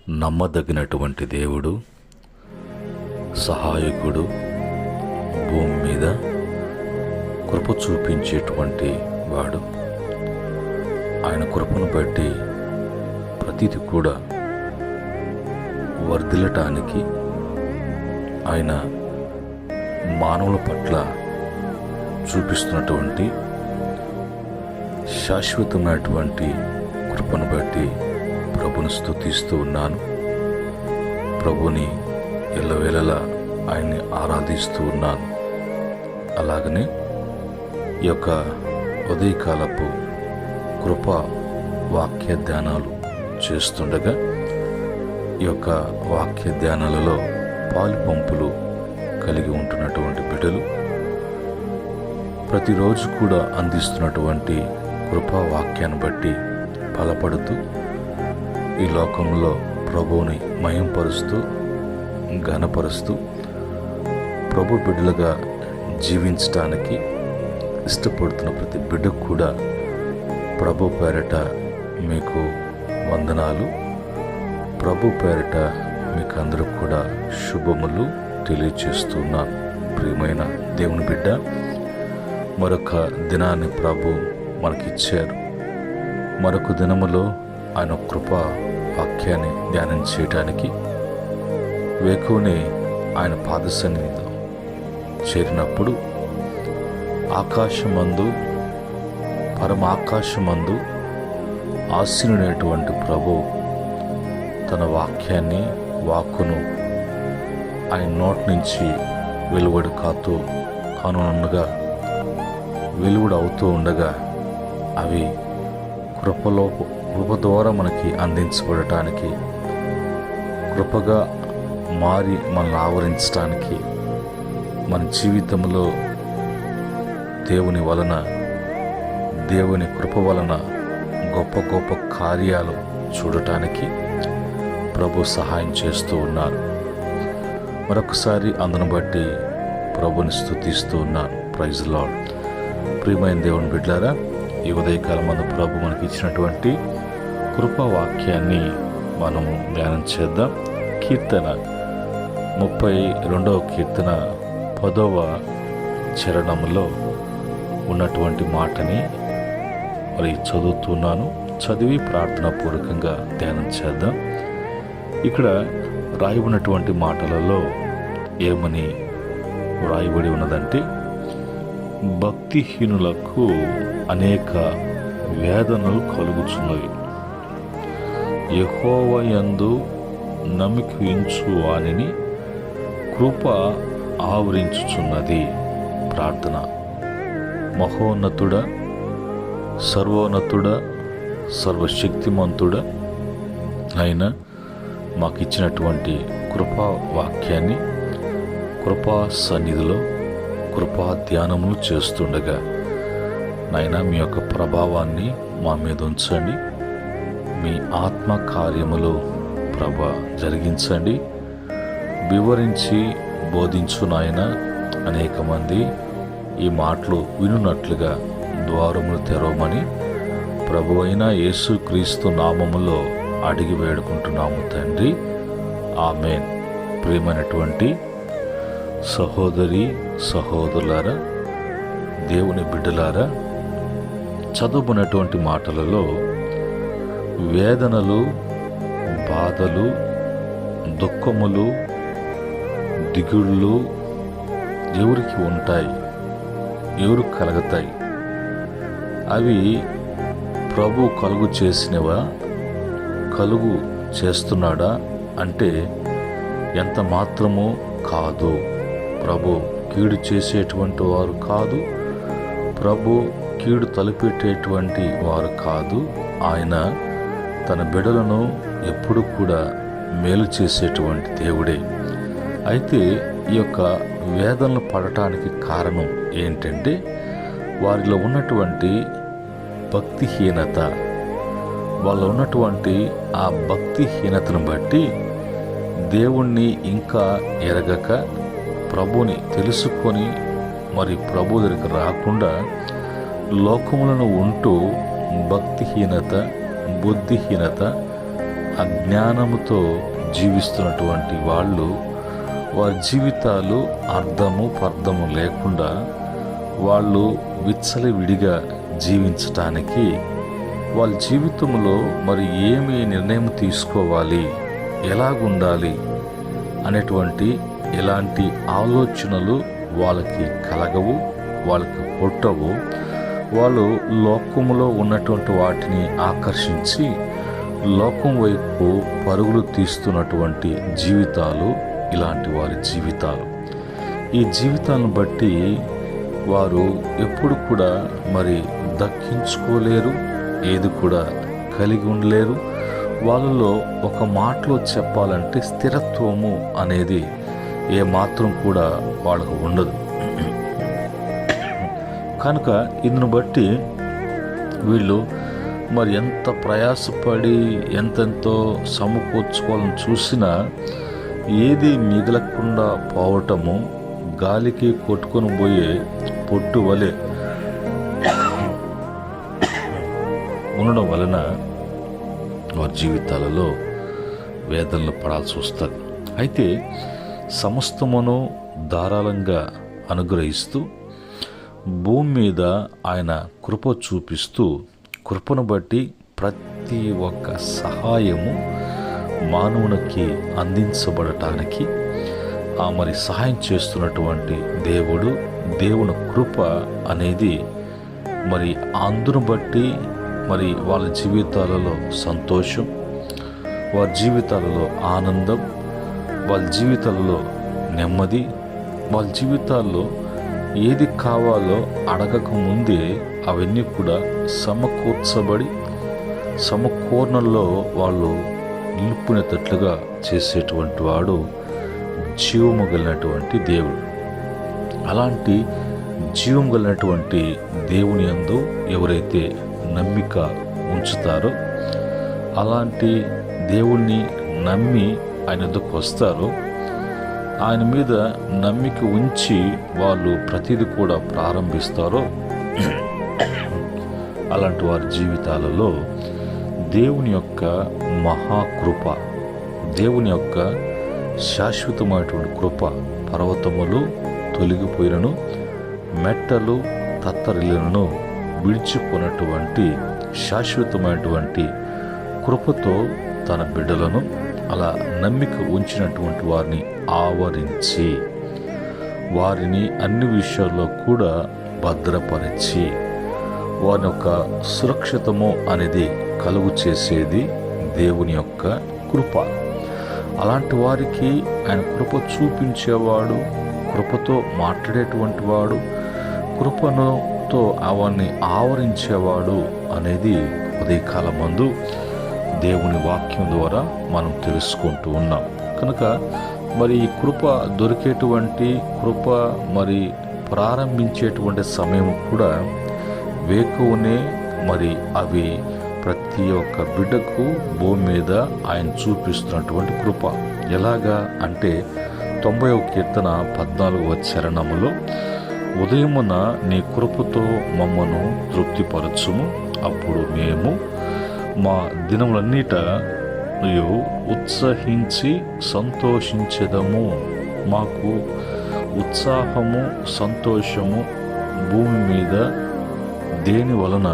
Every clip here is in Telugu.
నమ్మదగినటువంటి దేవుడు, సహాయకుడు, భూమి మీద కృప చూపించేటువంటి వాడు. ఆయన కృపను బట్టి ప్రతిది కూడా వర్ధిల్లటానికి ఆయన మానవుల పట్ల చూపిస్తున్నటువంటి శాశ్వతమైనటువంటి కృపను బట్టి ప్రభుని స్తుతిస్తూ ఉన్నాను. ప్రభుని ఎల్లవేళలా ఆయన్ని ఆరాధిస్తూ ఉన్నాను. అలాగనే ఈ యొక్క ఉదయకాలపు కృప వాక్య ధ్యానాలు చేస్తుండగా ఈ యొక్క వాక్య ధ్యానాలలో పాలు పంపులు కలిగి ఉంటున్నటువంటి బిడ్డలు ప్రతిరోజు కూడా అందిస్తున్నటువంటి కృపా వాక్యాన్ని బట్టి బలపడుతూ ఈ లోకంలో ప్రభువుని మహింపరుస్తూ ఘనపరుస్తూ ప్రభు బిడ్డలుగా జీవించటానికి ఇష్టపడుతున్న ప్రతి బిడ్డకు కూడా ప్రభు పేరట మీకు వందనాలు. ప్రభు పేరట మీకు అందరూ కూడా శుభములు తెలియచేస్తున్నాను. ప్రియమైన దేవుని బిడ్డ, మరొక దినాన్ని ప్రభు మనకిచ్చారు. మరొక దినములో ఆయన కృపా వాక్యాన్ని ధ్యానం చేయటానికి వేకువనే ఆయన పాద సన్నిధిలో చేరినప్పుడు ఆకాశమందు పరమాకాశమందు ఆసీనుడైనటువంటి ప్రభు తన వాక్కును ఆయన నోటి నుంచి వెలువడి కానుండగా వెలువడి అవుతూ ఉండగా అవి కృప ద్వారా మనకి అందించబడటానికి, కృపగా మారి మనల్ని ఆవరించడానికి, మన జీవితంలో దేవుని కృప వలన గొప్ప గొప్ప కార్యాలు చూడటానికి ప్రభు సహాయం చేస్తూ ఉన్నారు. మరొకసారి అందును బట్టి ప్రభుని స్తుతిస్తూ ఉన్నాను. Praise lord. ప్రియమైన దేవుని బిడ్డలారా, ఈ ఉదయకాలం మన ప్రభు మనకి ఇచ్చినటువంటి కృపా వాక్యాన్ని మనము ధ్యానం చేద్దాం. కీర్తన 32వ కీర్తన 10వ చరణంలో ఉన్నటువంటి మాటని మరి చదువుతున్నాను. చదివి ప్రార్థనా పూర్వకంగా ధ్యానం చేద్దాం. ఇక్కడ రాయబడినటువంటి మాటలలో ఏమని వ్రాయబడి ఉన్నదంటే, భక్తిహీనులకు అనేక వేదనలు కలుగుచున్నవి, యెహోవా యందు నమ్మిక ఉంచు వానిని కృప ఆవరించుచున్నది. ప్రార్థన. మహోన్నతుడా, సర్వోన్నతుడా, సర్వశక్తిమంతుడా అయిన మాకు ఇచ్చినటువంటి కృపా వాక్యాన్ని కృపా సన్నిధిలో కృపా ధ్యానములు చేస్తుండగా నాయనా మీ యొక్క ప్రభావాన్ని మా మీద ఉంచండి. మీ ఆత్మ కార్యములు ప్రభా జరిగించండి. వివరించి బోధించు నాయన. అనేక మంది ఈ మాటలు వినున్నట్లుగా ద్వారములు తెరవమని ప్రభు అయిన యేసుక్రీస్తు నామములో అడిగి వేడుకుంటున్నాము తండ్రి. ఆమేన్. ప్రియమైనటువంటి సహోదరి సహోదరులారా, దేవుని బిడ్డలారా, చదువుకున్నటువంటి మాటలలో వేదనలు, బాధలు, దుఃఖములు, దిగుళ్ళు ఎవరికి ఉంటాయి, ఎవరికి కలుగుతాయి? అవి ప్రభు కలుగు చేసినవా, కలుగు చేస్తున్నాడా అంటే ఎంత మాత్రమూ కాదు. ప్రభు కీడు చేసేటువంటి వారు కాదు, ప్రభు కీడు తలపెట్టేటువంటి వారు కాదు. ఆయన తన బిడ్డలను ఎప్పుడు కూడా మేలు చేసేటువంటి దేవుడే. అయితే ఈ యొక్క వేదనలు పడటానికి కారణం ఏంటంటే వారిలో ఉన్నటువంటి భక్తిహీనత. వాళ్ళు ఉన్నటువంటి ఆ భక్తిహీనతను బట్టి దేవుణ్ణి ఇంకా ఎరగక, ప్రభుని తెలుసుకొని మరి ప్రభు దగ్గరికి రాకుండా లోకములను ఉంటూ భక్తిహీనత, బుద్ధిహీనత, అజ్ఞానముతో జీవిస్తున్నటువంటి వాళ్ళు వారి జీవితాలు అర్థము పర్థము లేకుండా వాళ్ళు విచ్చలవిడిగా జీవించటానికి వాళ్ళ జీవితంలో మరి ఏమి నిర్ణయం తీసుకోవాలి, ఎలాగుండాలి అనేటువంటి ఎలాంటి ఆలోచనలు వాళ్ళకి కలగవు, వాళ్ళకి పుట్టవు. వాళ్ళు లోకములో ఉన్నటువంటి వాటిని ఆకర్షించి లోకం వైపు పరుగులు తీస్తున్నటువంటి జీవితాలు ఇలాంటి వారి జీవితాలు. ఈ జీవితాలను బట్టి వారు ఎప్పుడు కూడా మరి దక్కించుకోలేరు, ఏది కూడా కలిగి ఉండలేరు. వాళ్ళలో ఒక మాటలో చెప్పాలంటే స్థిరత్వము అనేది ఏమాత్రం కూడా వాళ్ళకు ఉండదు. కనుక ఇందును బట్టి వీళ్ళు మరి ఎంత ప్రయాసపడి ఎంతెంతో సమకూర్చుకోవాలని చూసినా ఏది మిగలకుండా పోవటము గాలికి కొట్టుకొని పోయే పొట్టు వలె ఉండడం వలన వారి జీవితాలలో వేదనలు పడాల్సి వస్తుంది. అయితే సమస్తమును ధారాళంగా అనుగ్రహిస్తూ భూమి మీద ఆయన కృప చూపిస్తూ కృపను బట్టి ప్రతి ఒక్క సహాయము మానవునికి అందించబడటానికి మరి సహాయం చేస్తున్నటువంటి దేవుని కృప అనేది మరి అందును బట్టి మరి వాళ్ళ జీవితాలలో సంతోషం, వారి జీవితాలలో ఆనందం, వాళ్ళ జీవితాలలో నెమ్మది, వాళ్ళ జీవితాల్లో ఏది కావాలో అడగక ముందే అవన్నీ కూడా సమకూర్చబడి సమకూర్ణంలో వాళ్ళు నిలుపునేటట్లుగా చేసేటువంటి వాడు జీవము కలిగినటువంటి దేవుడు. అలాంటి జీవం కలిగినటువంటి దేవుని యందు ఎవరైతే నమ్మిక ఉంచుతారో, అలాంటి దేవుణ్ణి నమ్మి ఆయన వద్దకు వస్తారో, ఆయన మీద నమ్మిక ఉంచి వాళ్ళు ప్రతిదీ కూడా ప్రారంభిస్తారో, అలాంటి వారి జీవితాలలో దేవుని యొక్క మహాకృప, దేవుని యొక్క శాశ్వతమైనటువంటి కృప, పర్వతములు తొలగిపోయినను మెట్టలు తత్తరిల్లినను విడిచిపోయినటువంటి శాశ్వతమైనటువంటి కృపతో తన బిడ్డలను అలా నమ్మిక ఉంచినటువంటి వారిని ఆవరించి వారిని అన్ని విషయాల్లో కూడా భద్రపరిచి వారి యొక్క సురక్షితము అనేది కలుగు చేసేది దేవుని యొక్క కృప. అలాంటి వారికి ఆయన కృప చూపించేవాడు, కృపతో మాట్లాడేటువంటి వాడు, కృపతో అవన్నీ ఆవరించేవాడు అనేది ఉదయకాలం మందు దేవుని వాక్యం ద్వారా మనం తెలుసుకుంటూ ఉన్నాం. కనుక మరి ఈ కృప దొరికేటువంటి కృప మరి ప్రారంభించేటువంటి సమయం కూడా వేకువనే మరి అవి ప్రతి ఒక్క బిడ్డకు భూమి మీద ఆయన చూపిస్తున్నటువంటి కృప. ఎలాగా అంటే 90వ కీర్తన 14వ చరణములో, ఉదయమున నీ కృపతో మమ్మను తృప్తిపరచుము, అప్పుడు మేము మా దినములన్నిట ఉత్సహించి సంతోషించెదము. మాకు ఉత్సాహము సంతోషము భూమి మీద దేని వలన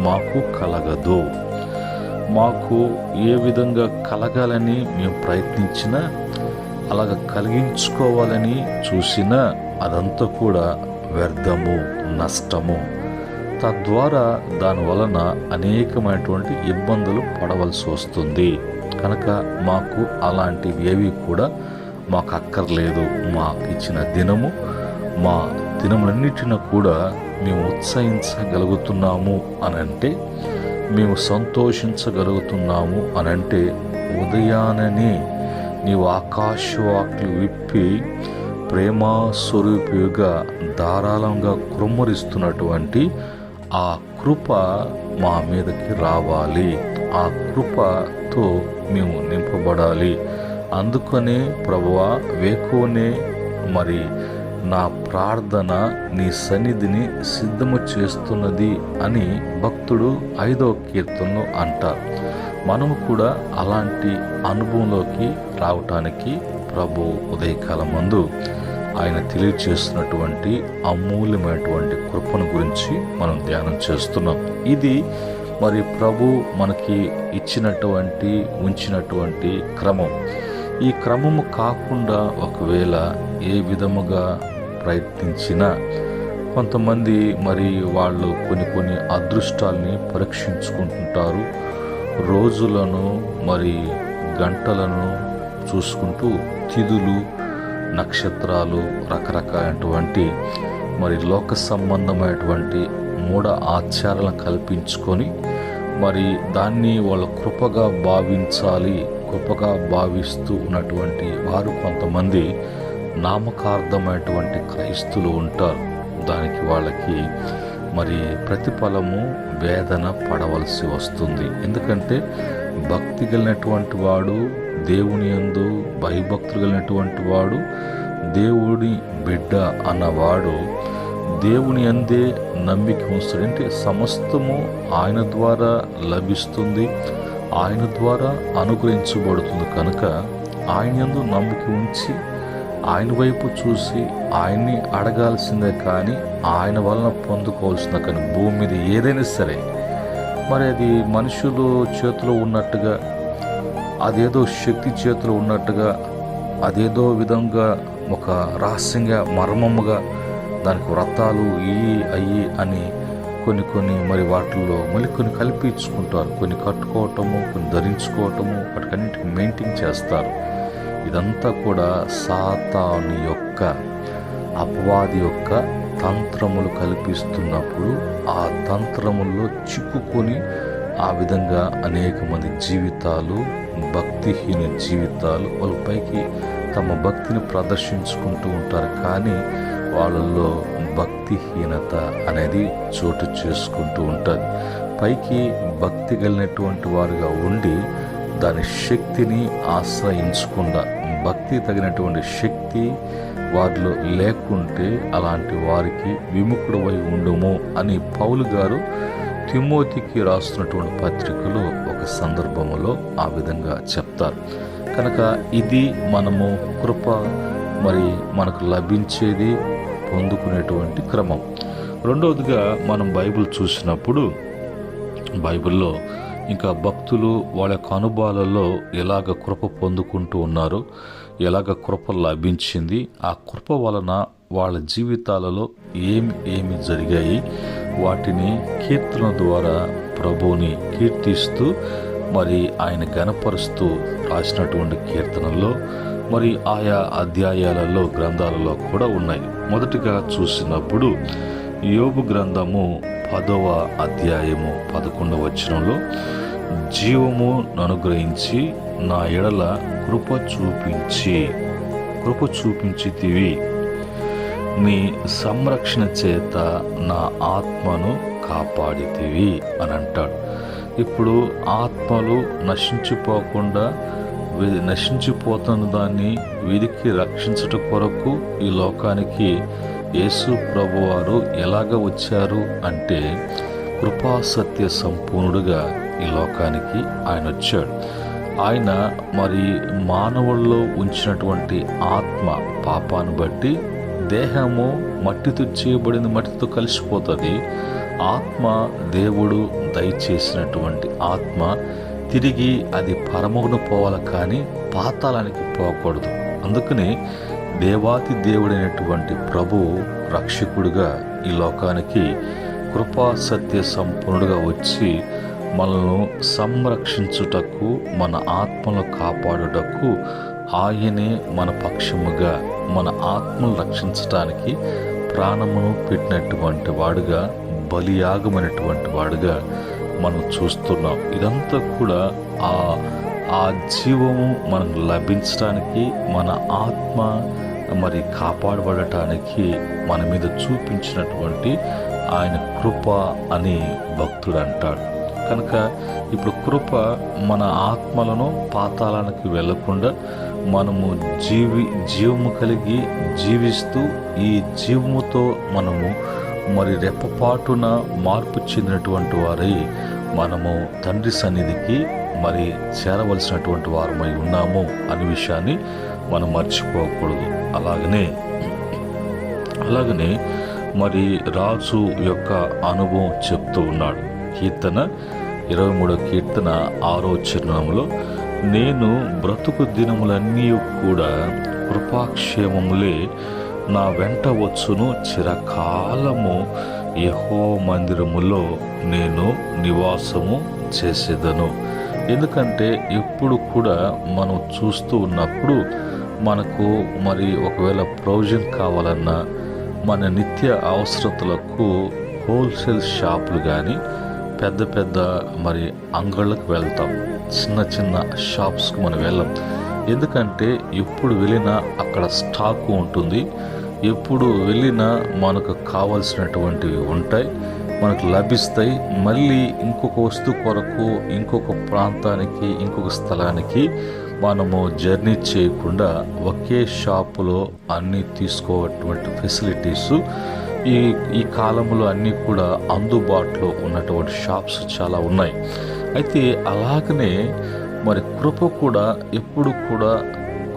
మాకు కలగదు. మాకు ఏ విధంగా కలగాలని మేము ప్రయత్నించినా, అలాగ కలిగించుకోవాలని చూసినా అదంతా కూడా వ్యర్థము, నష్టము. తద్వారా దాని వలన అనేకమైనటువంటి ఇబ్బందులు పడవలసి వస్తుంది. కనుక మాకు అలాంటివి ఏవి కూడా మాకు అక్కర్లేదు. మాకు ఇచ్చిన దినము, మా దినములన్నిటిని కూడా మేము ఉత్సహించగలుగుతున్నాము అనంటే, మేము సంతోషించగలుగుతున్నాము అనంటే, ఉదయాననే నీవు ఆకాశవాకులు విప్పి ప్రేమా స్వరూపిగా ధారాళంగా కుమ్మరిస్తున్నటువంటి ఆ కృప మా మీదకి రావాలి. ఆ కృపతో మేము నింపబడాలి. అందుకనే ప్రభువా, వేకువనే మరి నా ప్రార్థన నీ సన్నిధిని సిద్ధము చేస్తున్నది అని భక్తుడు 5వ కీర్తనలో అంటారు. మనము కూడా అలాంటి అనుభవంలోకి రావటానికి ప్రభు ఉదయకాలం మందు ఆయన తెలియజేస్తున్నటువంటి అమూల్యమైనటువంటి కృపను గురించి మనం ధ్యానం చేస్తున్నాం. ఇది మరి ప్రభు మనకి ఉంచినటువంటి క్రమం. ఈ క్రమము కాకుండా ఒకవేళ ఏ విధముగా ప్రయత్నించినా కొంతమంది మరి వాళ్ళు కొన్ని అదృష్టాల్ని పరీక్షించుకుంటుంటారు. రోజులను మరి గంటలను చూసుకుంటూ తిథులు, నక్షత్రాలు, రకరకాలైనటువంటి మరి లోక సంబంధమైనటువంటి మూఢ ఆచారాలను కల్పించుకొని మరి దాన్ని వాళ్ళ కృపగా భావించాలి, కృపగా భావిస్తూ ఉన్నటువంటి వారు కొంతమంది నామకార్థమైనటువంటి క్రైస్తులు ఉంటారు. దానికి వాళ్ళకి మరి ప్రతిఫలము వేదన పడవలసి వస్తుంది. ఎందుకంటే భక్తి కలిగినటువంటి వాడు, దేవుని యందు భయభక్తులు కలిగినటువంటి వాడు, దేవుడి బిడ్డ అన్నవాడు దేవుని యందే నమ్మిక ఉంచుతాడు. అంటే సమస్తము ఆయన ద్వారా లభిస్తుంది, ఆయన ద్వారా అనుగ్రహించబడుతుంది. కనుక ఆయన యందు నమ్మిక ఉంచి ఆయన వైపు చూసి ఆయన్ని అడగాల్సిందే కానీ ఆయన వలన పొందుకోవాల్సిందే. కానీ భూమి మీద ఏదైనా సరే మరి అది మనుషులు చేతిలో ఉన్నట్టుగా, అదేదో శక్తి చేతిలో ఉన్నట్టుగా, అదేదో విధంగా ఒక రహస్యంగా మర్మముగా దానికి వ్రతాలు అయ్యి అని కొన్ని మరి వాటిల్లో మళ్ళీ కొన్ని కల్పించుకుంటారు. కొన్ని కట్టుకోవటము, కొన్ని ధరించుకోవటము, వాటికన్నింటికి మెయింటైన్ చేస్తారు. ఇదంతా కూడా సాతాను యొక్క, అపవాది యొక్క తంత్రములు కల్పిస్తున్నప్పుడు ఆ తంత్రముల్లో చిక్కుకొని ఆ విధంగా అనేక మంది జీవితాలు, భక్తిహీన జీవితాలు, వాళ్ళ పైకి తమ భక్తిని ప్రదర్శించుకుంటూ ఉంటారు. కానీ వాళ్ళల్లో భక్తిహీనత అనేది చోటు చేసుకుంటూ ఉంటుంది. పైకి భక్తి కలిగినటువంటి వారుగా ఉండి దాని శక్తిని ఆశ్రయించకుండా, భక్తి తగినటువంటి శక్తి వారిలో లేకుంటే అలాంటి వారికి విముఖుడవై ఉండుము అని పౌలు గారు తిమోతికి రాస్తున్నటువంటి పత్రికలో ఒక సందర్భంలో ఆ విధంగా చెప్తారు. కనుక ఇది మనము కృప మరి మనకు లభించేది, పొందుకునేటువంటి క్రమం. రెండవదిగా మనం బైబిల్ చూసినప్పుడు బైబిల్లో ఇంకా భక్తులు వాళ్ళ యొక్క అనుభవాలలో ఎలాగ కృప పొందుకుంటూ ఉన్నారో, ఎలాగ కృప లభించింది, ఆ కృప వలన వాళ్ళ జీవితాలలో ఏమి జరిగాయి, వాటిని కీర్తన ద్వారా ప్రభువుని కీర్తిస్తూ మరి ఆయన గణపరుస్తూ రాసినటువంటి కీర్తనల్లో మరి ఆయా అధ్యాయాలలో, గ్రంథాలలో కూడా ఉన్నాయి. మొదటిగా చూసినప్పుడు యోబు గ్రంథము 10వ అధ్యాయము 11వ వచనంలో, జీవము అనుగ్రహించి నా ఎడల కృప చూపించితివి, నీ సంరక్షణ చేత నా ఆత్మను కాపాడితివి అని అంటాడు. ఇప్పుడు ఆత్మలు నశించిపోతున్న దాన్ని వీరికి రక్షించుట కొరకు ఈ లోకానికి యేసు ప్రభువారు ఎలాగ వచ్చారు అంటే కృపా సత్య సంపూర్ణుడుగా ఈ లోకానికి ఆయన వచ్చాడు. ఆయన మరి మానవుల్లో ఉంచినటువంటి ఆత్మ పాపాన్ని బట్టి దేహము మట్టితో చేయబడింది, మట్టితో కలిసిపోతుంది. ఆత్మ దేవుడు దయచేసినటువంటి ఆత్మ తిరిగి అది పరమగును పోవాలి, కానీ పాతాళానికి పోకూడదు. అందుకని దేవాతి దేవుడైనటువంటి ప్రభువు రక్షకుడుగా ఈ లోకానికి కృపా సత్య సంపూర్ణుడుగా వచ్చి మనల్ని సంరక్షించుటకు, మన ఆత్మను కాపాడుటకు ఆయనే మన పక్షముగా మన ఆత్మను రక్షించటానికి ప్రాణమును పెట్టినటువంటి వాడుగా, బలియాగమైనటువంటి వాడుగా మనం చూస్తున్నాం. ఇదంతా కూడా ఆ జీవము మనకు లభించడానికి, మన ఆత్మ మరి కాపాడబడటానికి మన మీద చూపించినటువంటి ఆయన కృప అని భక్తుడు అంటాడు. కనుక ఇప్పుడు కృప మన ఆత్మలను పాతాళానికి వెళ్లకుండా మనము జీవము కలిగి జీవిస్తూ ఈ జీవముతో మనము మరి రెప్పపాటున మార్పు చెందినటువంటి వారై మనము తండ్రి సన్నిధికి మరి చేరవలసినటువంటి వారమై ఉన్నాము అనే విషయాన్ని మనం మర్చిపోకూడదు. అలాగనే మరి రాజు యొక్క అనుభవం చెప్తూ ఉన్నాడు. కీర్తన 23వ కీర్తన 6వ చరణంలో, నేను బ్రతుకు దినములన్నీ కూడా కృపాక్షేమములే నా వెంట వచ్చును, చిరకాలము యెహోవా మందిరములో నేను నివాసము చేసేదను. ఎందుకంటే ఎప్పుడు కూడా మనం చూస్తూ ఉన్నప్పుడు మనకు మరి ఒకవేళ ప్రొవిజన్ కావాలన్నా, మన నిత్య అవసరతలకు హోల్సేల్ షాపులు కానీ, పెద్ద పెద్ద మరి అంగళ్ళకు వెళ్తాం, చిన్న చిన్న షాప్స్కి మనం వెళ్ళాం. ఎందుకంటే ఎప్పుడు వెళ్ళినా అక్కడ స్టాక్ ఉంటుంది, ఎప్పుడు వెళ్ళినా మనకు కావాల్సినటువంటివి ఉంటాయి, మనకు లభిస్తాయి. మళ్ళీ ఇంకొక వస్తువు కొరకు ఇంకొక ప్రాంతానికి, ఇంకొక స్థలానికి మనము జర్నీ చేయకుండా ఒకే షాపులో అన్నీ తీసుకోవటువంటి ఫెసిలిటీస్ ఈ కాలంలో అన్నీ కూడా అందుబాటులో ఉన్నటువంటి షాప్స్ చాలా ఉన్నాయి. అయితే అలాగనే మరి కృప కూడా ఎప్పుడు కూడా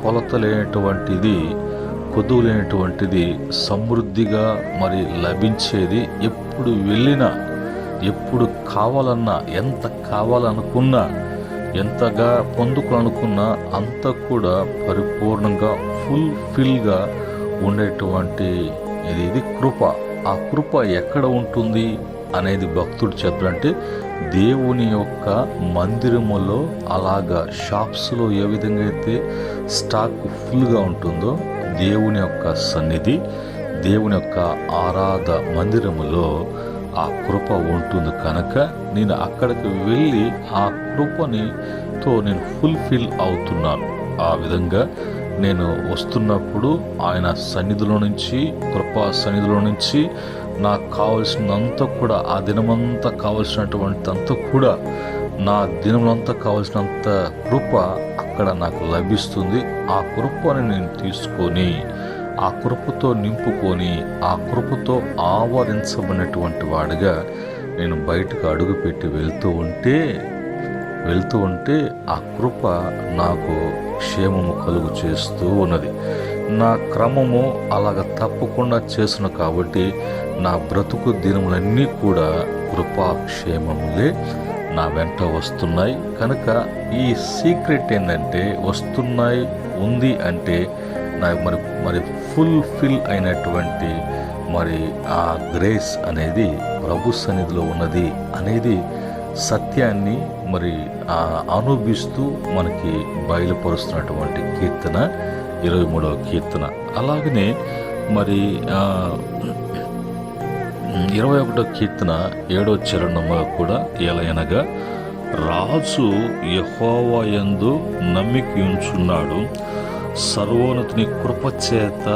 కొలత లేనటువంటిది, కొదువు లేనటువంటిది, సమృద్ధిగా మరి లభించేది. ఎప్పుడు వెళ్ళినా, ఎప్పుడు కావాలన్నా, ఎంత కావాలనుకున్నా, ఎంతగా పొందుకోనుకున్నా అంత కూడా పరిపూర్ణంగా ఫుల్ఫిల్గా ఉండేటువంటి ఇది కృప. ఆ కృప ఎక్కడ ఉంటుంది అనేది భక్తుడు చెప్పాలంటే దేవుని యొక్క మందిరములో, అలాగా షాప్స్లో ఏ విధంగా అయితే స్టాక్ ఫుల్గా ఉంటుందో దేవుని యొక్క సన్నిధి, దేవుని యొక్క ఆరాధ మందిరములో ఆ కృప ఉంటుంది. కనుక నేను అక్కడికి వెళ్ళి ఆ కృపనితో నేను ఫుల్ఫిల్ అవుతున్నాను. ఆ విధంగా నేను వస్తున్నప్పుడు ఆయన సన్నిధిలో నుంచి, కృపా సన్నిధిలో నుంచి నాకు కావలసినంత కూడా, ఆ దినమంతా కావలసినటువంటి అంతా కూడా, నా దినమంతా కావలసినంత కృప అక్కడ నాకు లభిస్తుంది. ఆ కృపని నేను తీసుకొని, ఆ కృపతో నింపుకొని, ఆ కృపతో ఆవరించబడినటువంటి వాడిగా నేను బయటకు అడుగుపెట్టి వెళ్తూ ఉంటే ఆ కృప నాకు క్షేమము కలుగు చేస్తూ ఉన్నది. నా క్రమము అలాగ తప్పకుండా చేసిన కాబట్టి నా బ్రతుకు దినములన్నీ కూడా కృపాక్షేమములే నా వెంట వస్తున్నాయి. కనుక ఈ సీక్రెట్ ఏంటంటే, వస్తున్నాయి ఉంది అంటే నాకు మరి ఫుల్ఫిల్ అయినటువంటి మరి ఆ గ్రేస్ అనేది ప్రభు సన్నిధిలో ఉన్నది అనేది సత్యాన్ని మరి అనుభవిస్తూ మనకి బయలుపరుస్తున్నటువంటి కీర్తన 23వ కీర్తన. అలాగనే మరి 21వ కీర్తన 7వ చరణంలో కూడా ఎలయనగా, రాజు యెహోవా యందు నమ్మిక ఉంచున్నాడు, సర్వోన్నతుని కృపచేత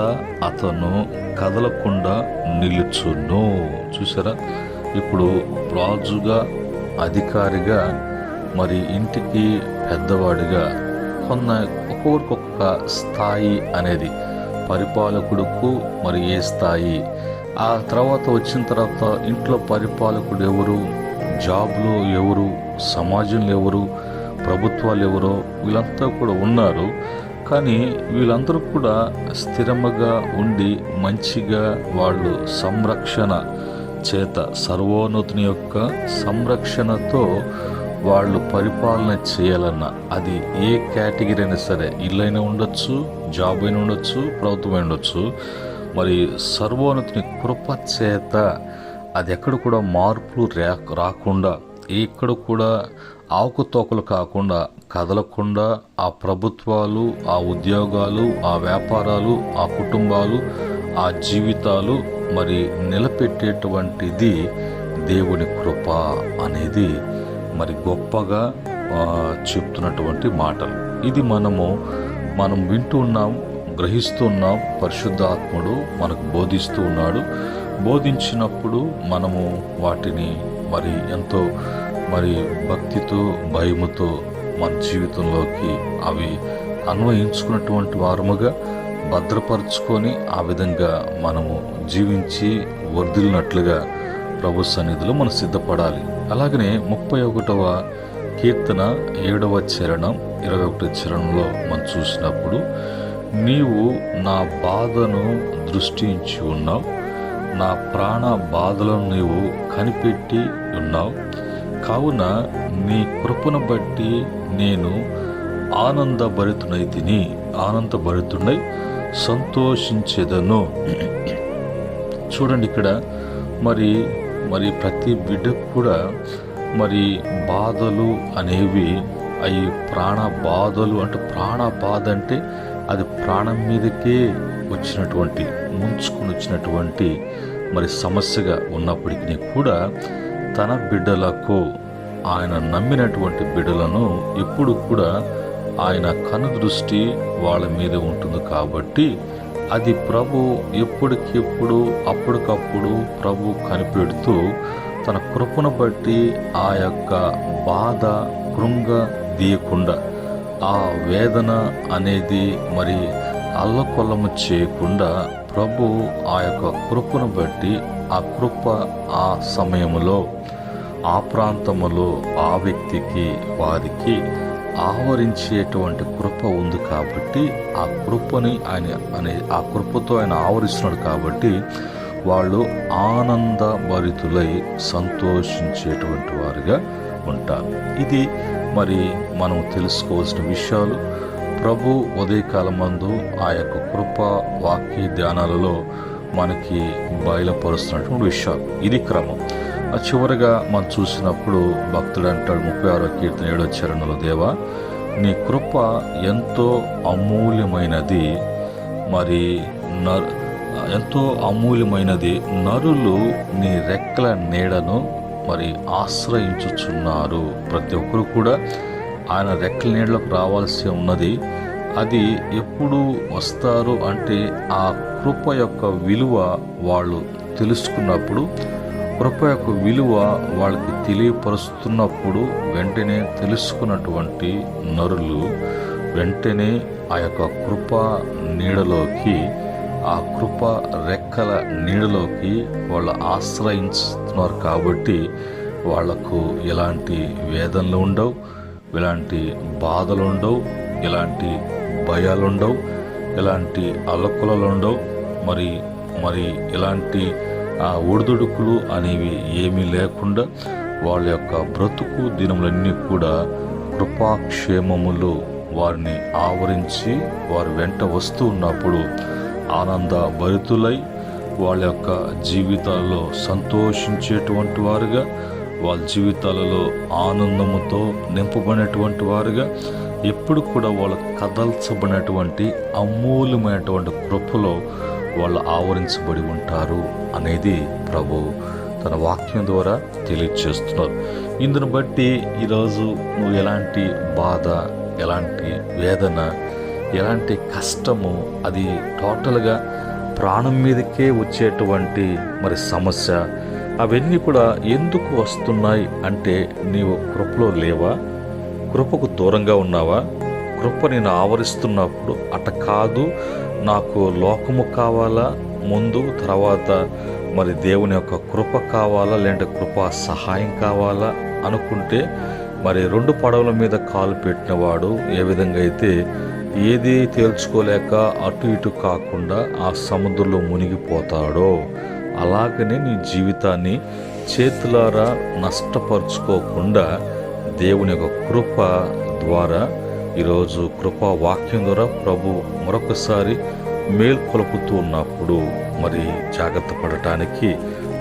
అతను కదలకుండా నిలుచును. చూసారా, ఇప్పుడు రాజుగా, అధికారిగా, మరి ఇంటికి పెద్దవాడిగా ఒక్కొక్క స్థాయి అనేది, పరిపాలకుడుకు మరి ఏ స్థాయి, ఆ తర్వాత వచ్చిన తర్వాత ఇంట్లో పరిపాలకుడు ఎవరు, జాబ్లో ఎవరు, సమాజంలో ఎవరు, ప్రభుత్వాలు ఎవరో వీళ్ళంతా కూడా ఉన్నారు. కానీ వీళ్ళందరూ కూడా స్థిరముగా ఉండి మంచిగా వాళ్ళు సంరక్షణ చేత, సర్వోన్నతుని యొక్క సంరక్షణతో వాళ్ళు పరిపాలన చేయాలన్నా, అది ఏ కేటగిరీ అయినా సరే, ఇల్లైనా ఉండొచ్చు, జాబ్ అయినా ఉండొచ్చు, ప్రభుత్వం ఉండొచ్చు, మరి సర్వోన్నతుని కృప చేత అది ఎక్కడ కూడా మార్పులు రాకుండా, ఎక్కడ కూడా ఆకుతోకలు కాకుండా, కదలకుండా ఆ ప్రభుత్వాలు, ఆ ఉద్యోగాలు, ఆ వ్యాపారాలు, ఆ కుటుంబాలు, ఆ జీవితాలు మరి నిలబెట్టేటువంటిది దేవుని కృప అనేది మరి గొప్పగా చెప్తున్నటువంటి మాటలు. ఇది మనం వింటూ ఉన్నాం, గ్రహిస్తూ ఉన్నాం. పరిశుద్ధాత్ముడు మనకు బోధిస్తూ ఉన్నాడు. బోధించినప్పుడు మనము వాటిని మరి ఎంతో మరి భక్తితో, భయముతో మన జీవితంలోకి అవి అన్వయించుకున్నటువంటి వారముగా భద్రపరుచుకొని ఆ విధంగా మనము జీవించి వర్ధిల్లినట్లుగా ప్రభు సన్నిధిలో మనం సిద్ధపడాలి. అలాగనే 31వ కీర్తన 7వ చరణం 21వ చరణంలో మనం చూసినప్పుడు, నీవు నా బాధను దృష్టించి ఉన్నావు, నా ప్రాణ బాధలను నీవు కనిపెట్టి ఉన్నావు, కావున నీ కృపను బట్టి నేను ఆనందభరితుడై సంతోషించేదను. చూడండి, ఇక్కడ మరి ప్రతి బిడ్డకు కూడా మరి బాధలు అనేవి అవి ప్రాణ బాధలు అంటే, ప్రాణ బాధ అంటే అది ప్రాణం మీదకే వచ్చినటువంటి ముంచుకుని వచ్చినటువంటి మరి సమస్యగా ఉన్నప్పటికీ కూడా తన బిడ్డలకు, ఆయన నమ్మినటువంటి బిడ్డలను ఎప్పుడు కూడా ఆయన కనుదృష్టి వాళ్ళ మీద ఉంటుంది. కాబట్టి అది ప్రభు ఎప్పటికెప్పుడు అప్పటికప్పుడు ప్రభు కనిపెడుతూ తన కృపను బట్టి ఆ యొక్క బాధ కృంగదీయకుండా, ఆ వేదన అనేది మరి అల్లకొల్లము చేయకుండా ప్రభు ఆ యొక్క కృపను బట్టి ఆ కృప ఆ సమయంలో ఆ ప్రాంతములో ఆ వ్యక్తికి వారికి ఆవరించేటువంటి కృప ఉంది. కాబట్టి ఆ కృపని ఆ కృపతో ఆయన ఆవరిస్తున్నాడు. కాబట్టి వాళ్ళు ఆనందభరితులై సంతోషించేటువంటి వారుగా ఉంటారు. ఇది మరి మనం తెలుసుకోవాల్సిన విషయాలు. ప్రభు ఉదయకాలమందు ఆ యొక్క కృప వాక్య ధ్యానాలలో మనకి బయలుపరుస్తున్నటువంటి విషయాలు. ఇది క్రమం. చివరిగా మనం చూసినప్పుడు భక్తుడు అంటాడు 36వ కీర్తన 7వ చరణంలో, దేవా నీ కృప ఎంతో అమూల్యమైనది, ఎంతో అమూల్యమైనది, నరులు నీ రెక్కల నీడను ఆశ్రయించుచున్నారు. ప్రతి ఒక్కరు కూడా ఆయన రెక్కల నీడలకు రావాల్సి ఉన్నది. అది ఎప్పుడు వస్తారు అంటే ఆ కృప యొక్క విలువ వాళ్ళు తెలుసుకున్నప్పుడు, కృప యొక్క విలువ వాళ్ళకి తెలియపరుస్తున్నప్పుడు వెంటనే తెలుసుకున్నటువంటి నరులు వెంటనే ఆ యొక్క కృప నీడలోకి, ఆ కృప రెక్కల నీడలోకి వాళ్ళు ఆశ్రయిస్తున్నారు. కాబట్టి వాళ్లకు ఎలాంటి వేదనలు ఉండవు, ఎలాంటి బాధలు ఉండవు, ఎలాంటి భయాలు ఉండవు, ఎలాంటి అలకులలు ఉండవు, మరి ఎలాంటి ఒడిదుడుకులు అనేవి ఏమీ లేకుండా వాళ్ళ యొక్క బ్రతుకు దినములన్నీ కూడా కృపాక్షేమములు వారిని ఆవరించి వారు వెంట వస్తూ ఉన్నప్పుడు ఆనందభరితులై వాళ్ళ యొక్క జీవితాల్లో సంతోషించేటువంటి వారుగా, వాళ్ళ జీవితాలలో ఆనందముతో నింపబడినటువంటి వారుగా, ఎప్పుడు కూడా వాళ్ళు కదల్చబడినటువంటి అమూల్యమైనటువంటి కృపలో వాళ్ళు ఆవరించబడి ఉంటారు అనేది ప్రభు తన వాక్యం ద్వారా తెలియజేస్తున్నారు. ఇందును బట్టి ఈరోజు నువ్వు ఎలాంటి బాధ, ఎలాంటి వేదన, ఎలాంటి కష్టము, అది టోటల్గా ప్రాణం మీదకే వచ్చేటువంటి సమస్య, అవన్నీ కూడా ఎందుకు వస్తున్నాయి అంటే నీవు కృపలో లేవా, కృపకు దూరంగా ఉన్నావా, కృప నేను ఆవరిస్తున్నప్పుడు అట కాదు, నాకు లోకము కావాలా ముందు, తర్వాత దేవుని యొక్క కృప కావాలా, లేదంటే కృప సహాయం కావాలా అనుకుంటే రెండు పడవల మీద కాలు పెట్టినవాడు ఏ విధంగా అయితే ఏది తేల్చుకోలేక అటు ఇటు కాకుండా ఆ సముద్రంలో మునిగిపోతాడో, అలాగనే నీ జీవితాన్ని చేతులారా నష్టపరుచుకోకుండా దేవుని యొక్క కృప ద్వారా ఈరోజు కృపా వాక్యం ద్వారా ప్రభు మరొకసారి మేల్కొలుపుతూ ఉన్నప్పుడు జాగ్రత్త పడటానికి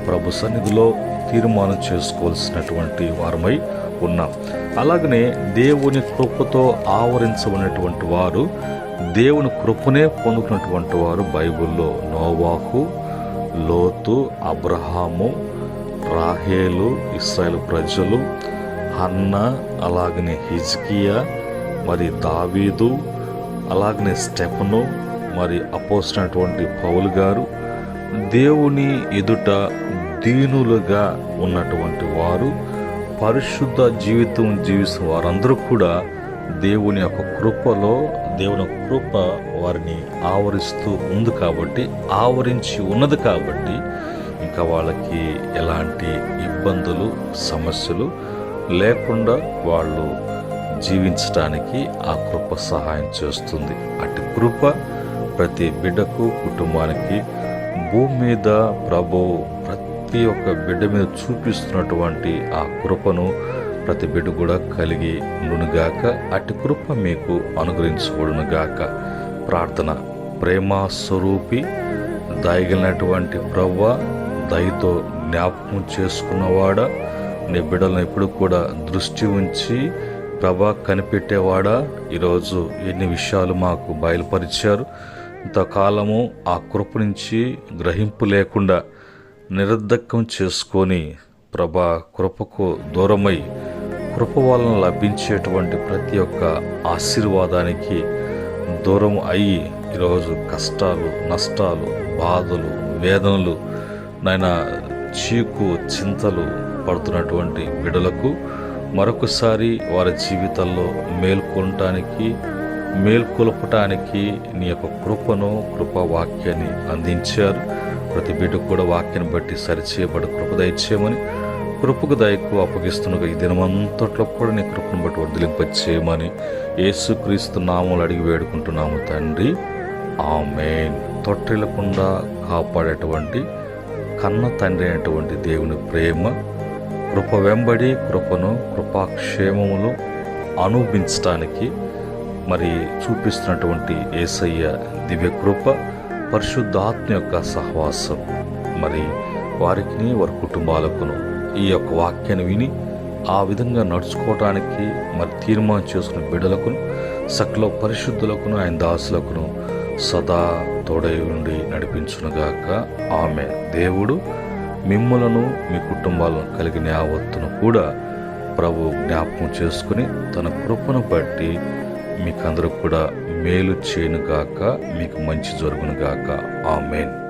ప్రభు సన్నిధిలో తీర్మానం చేసుకోవాల్సినటువంటి వారమై ఉన్నాం. అలాగనే దేవుని కృపతో ఆవరించబడినటువంటి వారు, దేవుని కృపనే పొందుకున్నటువంటి వారు బైబిల్లో నోవాహు, లోతు, అబ్రహాము, రాహేలు, ఇశ్రాయేలు ప్రజలు, హన్నా, అలాగనే హిజ్కియా, దావీదు, అలాగనే స్టెఫను, అపోస్తలుడైనటువంటి పౌలు గారు, దేవుని ఎదుట దీనులుగా ఉన్నటువంటి వారు, పరిశుద్ధ జీవితం జీవిస్తున్న వారందరూ కూడా దేవుని యొక్క కృపలో, దేవుని కృప వారిని ఆవరిస్తూ ఉంది కాబట్టి, ఆవరించి ఉన్నది కాబట్టి ఇంకా వాళ్ళకి ఎలాంటి ఇబ్బందులు, సమస్యలు లేకుండా వాళ్ళు జీవించడానికి ఆ కృప సహాయం చేస్తుంది. అటు కృప ప్రతి బిడ్డకు, కుటుంబానికి భూమి మీద ప్రభు ప్రతి ఒక్క బిడ్డ మీద చూపిస్తున్నటువంటి ఆ కృపను ప్రతి బిడ్డ కూడా కలిగి ఉండునుగాక. అటు కృప మీకు అనుగ్రహించబడునుగాక. ప్రార్థన. ప్రేమ స్వరూపి, దయగలిగినటువంటి ప్రభువా, దయతో జ్ఞాపకం చేసుకున్నవాడా, నీ బిడ్డలను ఎప్పుడు కూడా దృష్టి ఉంచి ప్రభా కనిపెట్టేవాడా, ఈరోజు ఎన్ని విషయాలు మాకు బయలుపరిచారు. ఇంతకాలము ఆ కృప నుంచి గ్రహింపు లేకుండా నిర్ధకం చేసుకొని ప్రభా కృపకు దూరమై కృప వలన లభించేటువంటి ప్రతి ఒక్క ఆశీర్వాదానికి దూరం అయ్యి ఈరోజు కష్టాలు, నష్టాలు, బాధలు, వేదనలు, నాయన చీకు చింతలు పడుతున్నటువంటి బిడ్డలకు మరొకసారి వారి జీవితాల్లో మేల్కొల్పటానికి నీ యొక్క కృపను, కృపా వాక్యాన్ని అందించారు. ప్రతి బిడ్డకు కూడా వాక్యాన్ని బట్టి సరిచేయబడి కృప దయచేయమని, కృపకు దయకు అప్పగిస్తున్న ఈ దినమంతట్లో కూడా నీ కృపను బట్టి వర్ధలింపచేయమని యేసుక్రీస్తు నామములో అడిగి వేడుకుంటున్నాము తండ్రి. ఆమేన్. తొట్టిల్లకుండా కాపాడేటువంటి కన్న తండ్రి అయినటువంటి దేవుని ప్రేమ, కృప వెంబడి కృపను, కృపాక్షేమములు అనుభవించడానికి మరి చూపిస్తున్నటువంటి యేసయ్య దివ్య కృప, పరిశుద్ధాత్మ యొక్క సహవాసం మరి వారికి, వారి కుటుంబాలకును ఈ యొక్క వాక్యాన్ని విని ఆ విధంగా నడుచుకోవటానికి మరి తీర్మానం చేసుకున్న బిడ్డలకును, సకల పరిశుద్ధులకును, ఆయన దాసులకును సదా తోడై ఉండి నడిపించునుగాక. ఆమె. దేవుడు మిమ్మలను, మీ కుటుంబాలను కలిగిన యావత్తును కూడా ప్రభు జ్ఞాపకం చేసుకుని తన కృపను బట్టి మీకందరూ కూడా మేలు చేయనుగాక, మీకు మంచి జరుగునుగాక. ఆమేన్.